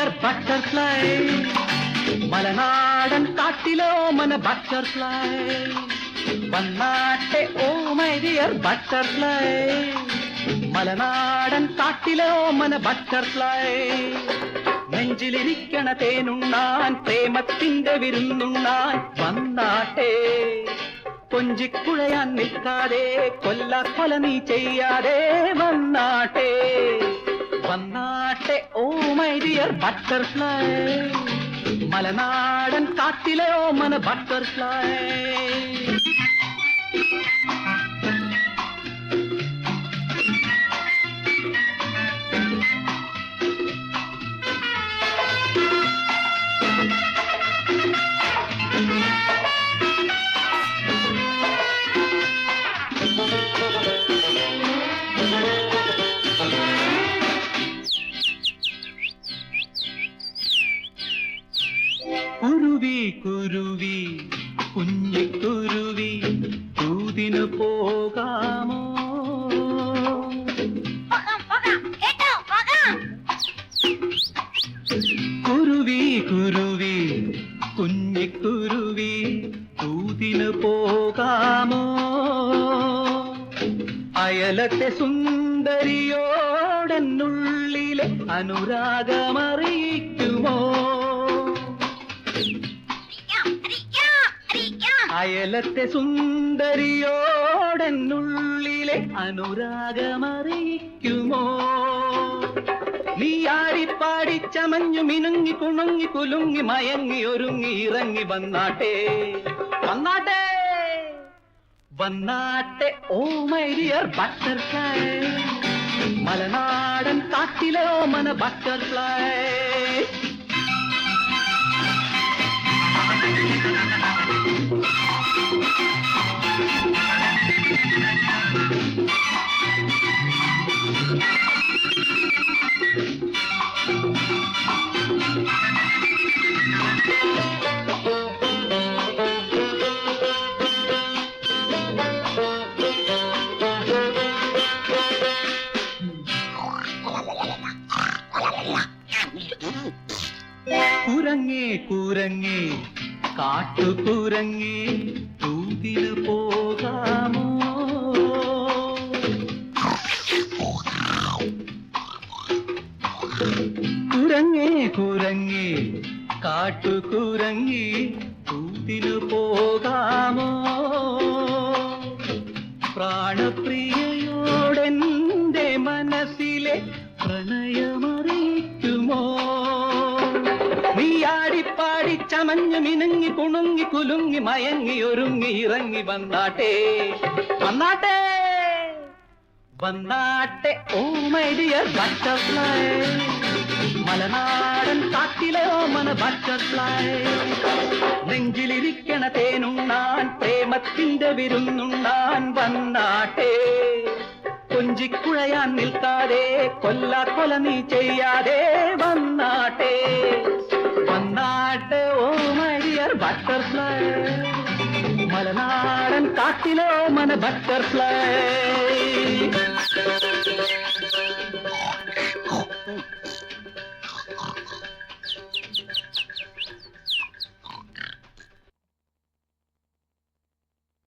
dear butterfly മലനാടൻ കാട്ടിലോ മന ബട്ടർഫ്ലൈ വന്നാട്ടെ ഓ മൈ ഡിയർ ബട്ടർഫ്ലൈ മലനാടൻ കാട്ടിലോ മന ബട്ടർഫ്ലൈ നെഞ്ചിലിരിക്കണ തേനുണ്ണാൻ പ്രേമത്തിന്റെ വിരുന്നുണ്ണാൻ വന്നാട്ടെ കൊഞ്ചിക്കുഴയാൻ നിൽക്കാതെ കൊല്ല നീ ചെയ്യാതെ വന്നാട്ടെ വന്നാട്ടെ oh my dear butterfly Malanadan കാട്ടിലെ ഓമന ബട്ടർഫ്ലൈ കുരുവി കുരുവി കുഞ്ഞിക്കുരുവി കൂതിനു പോകാമോ കുരുവി കുരുവി കുഞ്ഞിക്കുരുവി കൂതിനു പോകാമോ അയലത്തെ സുന്ദരിയോടെന്നുള്ളിലെ അനുരാഗമറിയിക്കുമോ അയലത്തെ സുന്ദരിയോടെന്നുള്ളിലെ അനുരാഗമറിയിക്കുമോ നീ ആടിപ്പാടി ചമഞ്ഞു മിനുങ്ങി കുണുങ്ങി കുലുങ്ങി മയങ്ങി ഒരുങ്ങി ഇറങ്ങി വന്നാട്ടെ വന്നാട്ടെ വന്നാട്ടെ oh my dear butterfly Malanadan കാട്ടിലെ ഓമന ബട്ടർഫ്ലൈ കുരങ്ങേ കുരങ്ങേ കാട്ടുകുരങ്ങേ കൂതിന് പോകാമോ കുരങ്ങേ കുരങ്ങേ കാട്ടുകുരങ്ങേ കൂതിന് പോകാമോ പ്രാണപ്രിയയോടെന്റെ മനസ്സിലെ പ്രണയമറിയിക്കുമോ നീ ആടിപ്പാടി ചമഞ്ഞു മിനുങ്ങി കുണുങ്ങി കുലുങ്ങി മയങ്ങി ഒരുങ്ങി ഇറങ്ങി വന്നാട്ടെ വന്നാട്ടെ വന്നാട്ടെ oh my dear butterfly Malanadan കാട്ടിലെ ഓമന ബട്ടർഫ്ലൈ നെഞ്ചിലിരിക്കണ തേനുണ്ണാൻ പ്രേമത്തിന്റെ വിരുന്നുണ്ണാൻ വന്നാട്ടെ കൊഞ്ചിക്കുഴയാൻ നിൽക്കാതെ കൊല്ല നീ ചെയ്യാതെ വന്നാട്ടെ വന്നാട്ടെ oh my dear butterfly Malanadan കാട്ടിലെ ഓമന ബട്ടർഫ്ലൈ